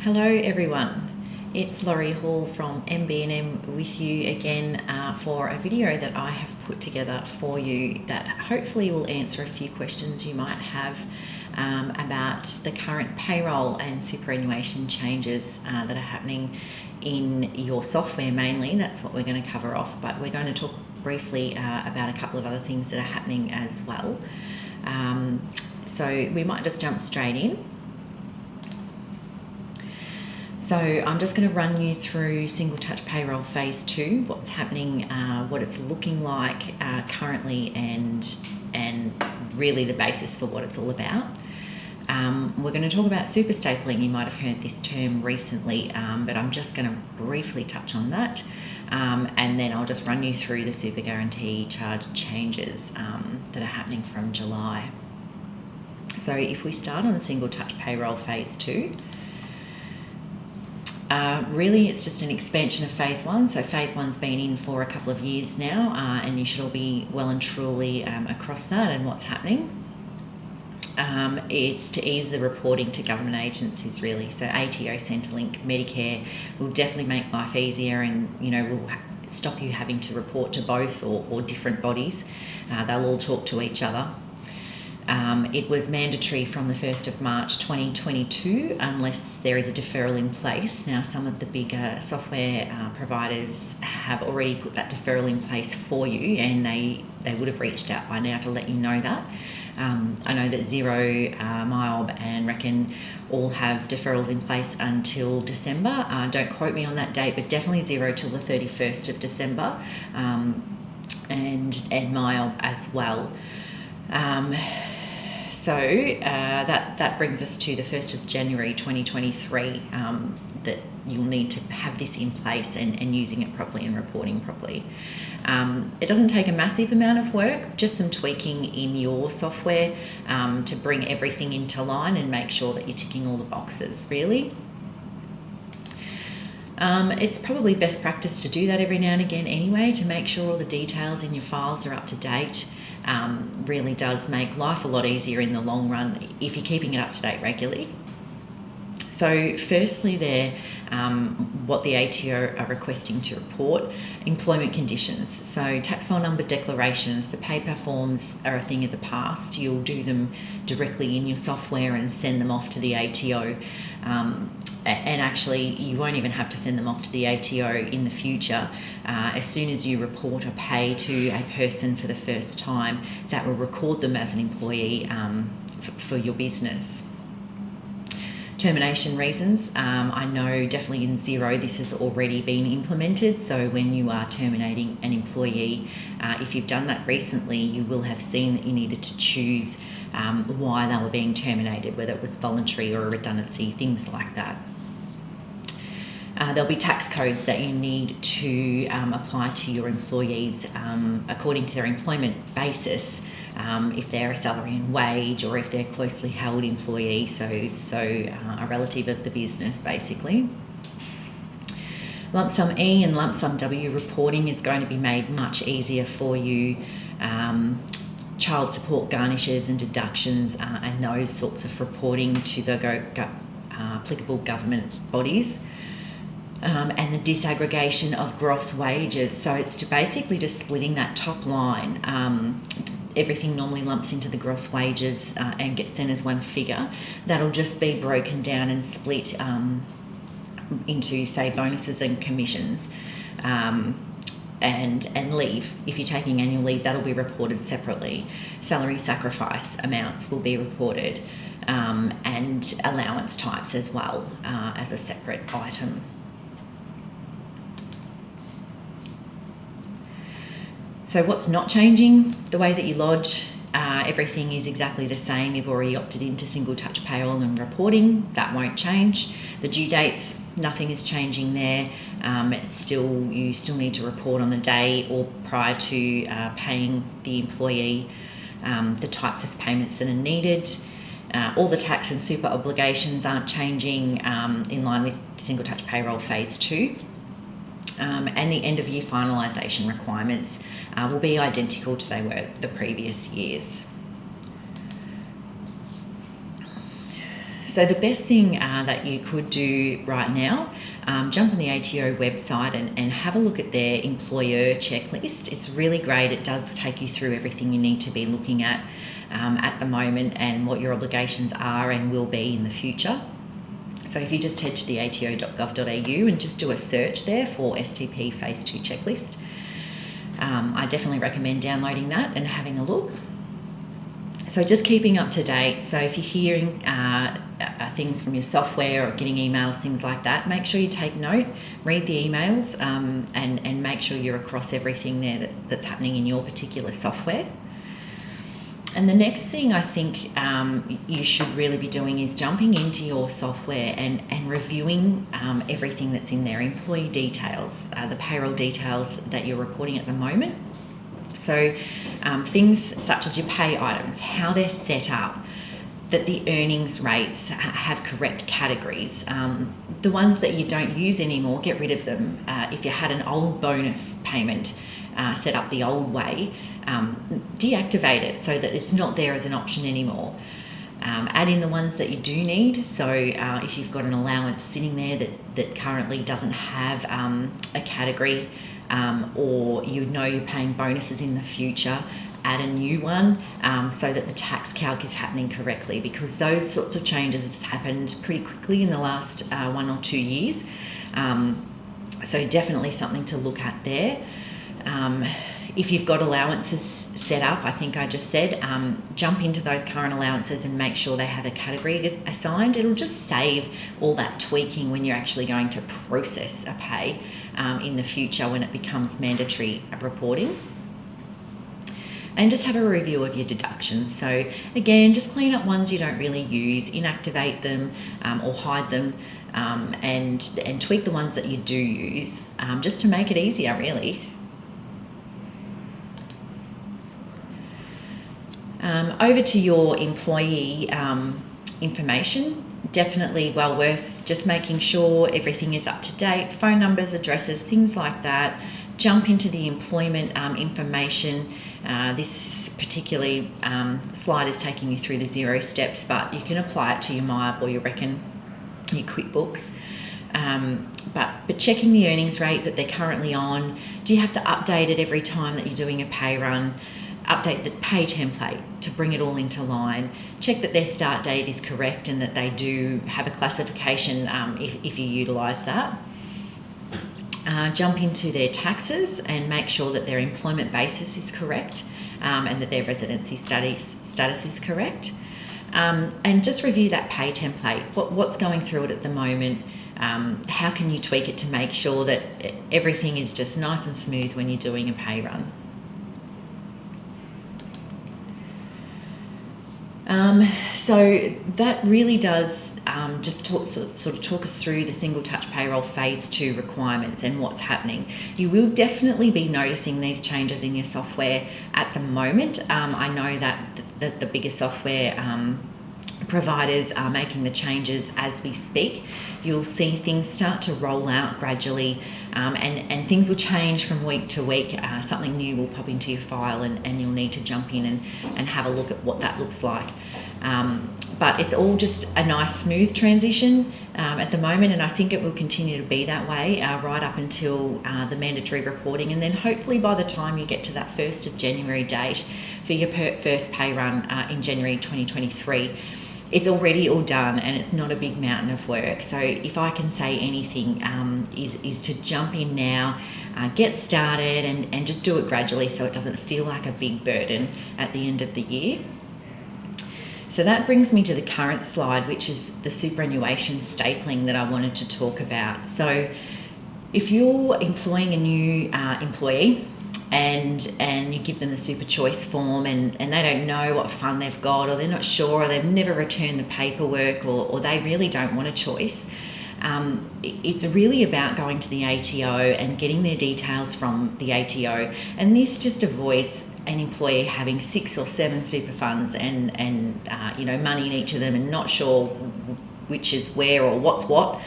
Hello everyone, it's Laurie Hall from MB&M with you again for a video that I have put together for you that hopefully will answer a few questions you might have about the current payroll and superannuation changes that are happening in your software mainly. That's what we're going to cover off, but we're going to talk briefly about a couple of other things that are happening as well. So we might just jump straight in. So I'm just going to run you through Single Touch Payroll Phase 2, what's happening, what it's looking like currently, and really the basis for what it's all about. We're going to talk about super stapling. You might have heard this term recently, but I'm just going to briefly touch on that. And then I'll just run you through the super guarantee charge changes that are happening from July. So if we start on Single Touch Payroll Phase 2, really it's just an expansion of Phase 1. So Phase 1's been in for a couple of years now, and you should all be well and truly across that and what's happening. It's to ease the reporting to government agencies really. So ATO, Centrelink, Medicare will definitely make life easier, and will stop you having to report to both or different bodies. They'll all talk to each other. It was mandatory from the 1st of March 2022 unless there is a deferral in place. Now, some of the bigger software providers have already put that deferral in place for you, and they would have reached out by now to let you know that. I know that Xero, MYOB and Reckon all have deferrals in place until December. Don't quote me on that date, but definitely Xero till the 31st of December, and MYOB as well. So that brings us to the 1st of January 2023, that you'll need to have this in place and using it properly and reporting properly. It doesn't take a massive amount of work, just some tweaking in your software to bring everything into line and make sure that you're ticking all the boxes, really. It's probably best practice to do that every now and again anyway, to make sure all the details in your files are up to date. Really does make life a lot easier in the long run if you're keeping it up to date regularly. So firstly there, what the ATO are requesting to report, employment conditions. So tax file number declarations, the paper forms are a thing of the past. You'll do them directly in your software and send them off to the ATO. And actually you won't even have to send them off to the ATO in the future. As soon as you report a pay to a person for the first time, that will record them as an employee for your business. Termination reasons. I know definitely in Xero this has already been implemented, so when you are terminating an employee, if you've done that recently, you will have seen that you needed to choose why they were being terminated, whether it was voluntary or a redundancy, things like that. There'll be tax codes that you need to apply to your employees according to their employment basis, if they're a salary and wage or if they're a closely held employee, so a relative of the business basically. Lump sum E and lump sum W reporting is going to be made much easier for you. Child support garnishes and deductions and those sorts of reporting to the applicable government bodies. And the disaggregation of gross wages. So it's basically just splitting that top line. Everything normally lumps into the gross wages and gets sent as one figure. That'll just be broken down and split into, say, bonuses and commissions. And leave. If you're taking annual leave, that'll be reported separately. Salary sacrifice amounts will be reported, and allowance types as well as a separate item. So what's not changing? The way that you lodge, everything is exactly the same. You've already opted into Single Touch Payroll and reporting. That won't change. The due dates, nothing is changing there. You still need to report on the day or prior to paying the employee the types of payments that are needed. All the tax and super obligations aren't changing in line with Single Touch Payroll Phase 2. And the end of year finalisation requirements will be identical to they were the previous years. So the best thing that you could do right now, jump on the ATO website and have a look at their employer checklist. It's really great. It does take you through everything you need to be looking at the moment and what your obligations are and will be in the future. So if you just head to the ato.gov.au and just do a search there for STP Phase 2 checklist, I definitely recommend downloading that and having a look. So just keeping up to date. So if you're hearing things from your software or getting emails, things like that, make sure you take note, read the emails, and make sure you're across everything there that's happening in your particular software. And the next thing I think you should really be doing is jumping into your software and reviewing everything that's in there, employee details, the payroll details that you're reporting at the moment. So things such as your pay items, how they're set up, that the earnings rates have correct categories. The ones that you don't use anymore, get rid of them. If you had an old bonus payment set up the old way, deactivate it so that it's not there as an option anymore. Add in the ones that you do need. So if you've got an allowance sitting there that currently doesn't have a category, or you know you're paying bonuses in the future, add a new one so that the tax calc is happening correctly, because those sorts of changes have happened pretty quickly in the last 1 or 2 years. So definitely something to look at there. If you've got allowances set up, I think I just said, jump into those current allowances and make sure they have a category assigned. It'll just save all that tweaking when you're actually going to process a pay in the future when it becomes mandatory reporting. And just have a review of your deductions. So again, just clean up ones you don't really use, inactivate them or hide them, and tweak the ones that you do use, just to make it easier, really. Over to your employee information, definitely well worth just making sure everything is up to date, phone numbers, addresses, things like that. Jump into the employment information. This particularly slide is taking you through the 0 steps, but you can apply it to your MYOB or your QuickBooks. But checking the earnings rate that they're currently on. Do you have to update it every time that you're doing a pay run? Update the pay template to bring it all into line. Check that their start date is correct and that they do have a classification if you utilise that. Jump into their taxes and make sure that their employment basis is correct and that their residency status is correct. And just review that pay template. What's going through it at the moment? How can you tweak it to make sure that everything is just nice and smooth when you're doing a pay run? So that really does just talk us through the single touch payroll phase 2 requirements and what's happening. You will definitely be noticing these changes in your software at the moment. I know that the bigger software providers are making the changes as we speak. You'll see things start to roll out gradually, and things will change from week to week. Something new will pop into your file and you'll need to jump in and have a look at what that looks like. But it's all just a nice smooth transition at the moment, and I think it will continue to be that way right up until the mandatory reporting, and then hopefully by the time you get to that 1st of January date for your first pay run in January 2023, it's already all done and it's not a big mountain of work. So if I can say anything, is to jump in now, get started and just do it gradually so it doesn't feel like a big burden at the end of the year. So that brings me to the current slide, which is the superannuation stapling that I wanted to talk about. So if you're employing a new employee and you give them the super choice form and they don't know what fund they've got, or they're not sure, or they've never returned the paperwork, or they really don't want a choice, it's really about going to the ATO and getting their details from the ATO, and this just avoids an employee having 6 or 7 super funds and money in each of them and not sure which is where or what's what.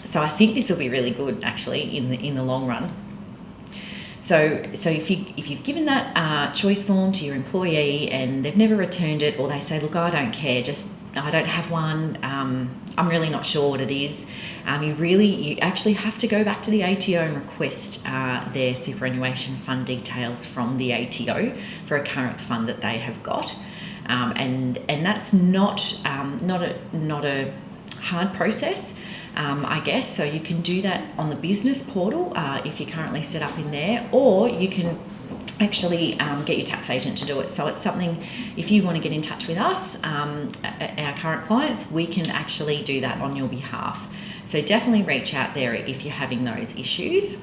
So I think this will be really good actually in the long run. So if you've given that choice form to your employee and they've never returned it, or they say, look, I don't care, just I don't have one, I'm really not sure what it is. You actually have to go back to the ATO and request their superannuation fund details from the ATO for a current fund that they have got. And that's not a hard process, I guess. So you can do that on the business portal if you're currently set up in there, or you can actually get your tax agent to do it. So it's something, if you want to get in touch with us, our current clients, we can actually do that on your behalf. So definitely reach out there if you're having those issues.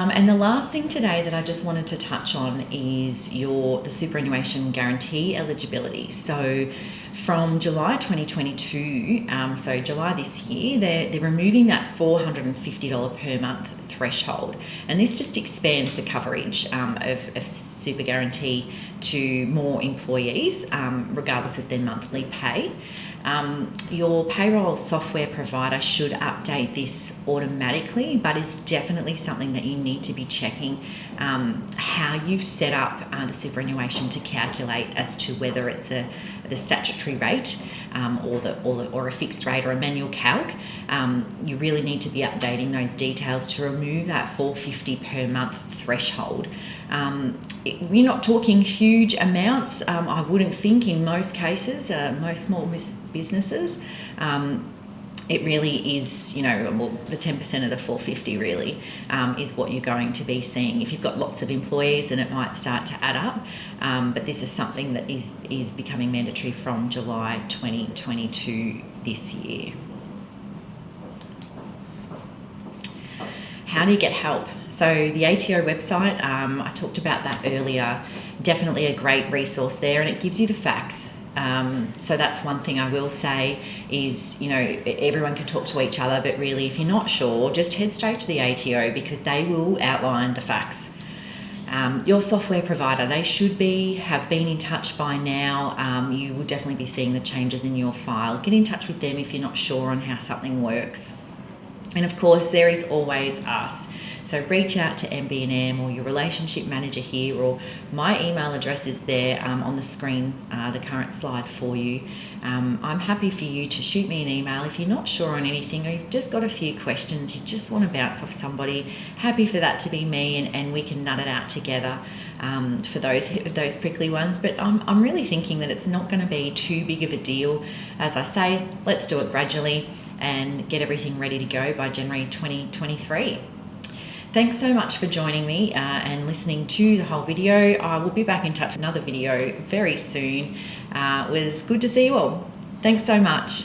And the last thing today that I just wanted to touch on is the superannuation guarantee eligibility. So from July 2022, so July this year, they're removing that $450 per month threshold. And this just expands the coverage of super guarantee to more employees, regardless of their monthly pay. Your payroll software provider should update this automatically, but it's definitely something that you need to be checking how you've set up the superannuation to calculate as to whether it's the statutory rate or a fixed rate or a manual calc. You really need to be updating those details to remove that $450 per month threshold. We're not talking huge amounts, I wouldn't think, in most cases, most small businesses. It really is, the 10% of the 450 really is what you're going to be seeing. If you've got lots of employees, then it might start to add up. But this is something that is becoming mandatory from July 2022 this year. How do you get help? So the ATO website, I talked about that earlier, definitely a great resource there, and it gives you the facts. So that's one thing I will say is, everyone can talk to each other, but really if you're not sure, just head straight to the ATO because they will outline the facts. Your software provider, they should have been in touch by now. You will definitely be seeing the changes in your file. Get in touch with them if you're not sure on how something works. And of course, there is always us. So reach out to MB&M or your relationship manager here, or my email address is there on the screen, the current slide for you. I'm happy for you to shoot me an email if you're not sure on anything or you've just got a few questions, you just want to bounce off somebody. Happy for that to be me, and we can nut it out together for those prickly ones. But I'm really thinking that it's not going to be too big of a deal. As I say, let's do it gradually and get everything ready to go by January 2023. Thanks so much for joining me and listening to the whole video. I will be back in touch with another video very soon. It was good to see you all. Thanks so much.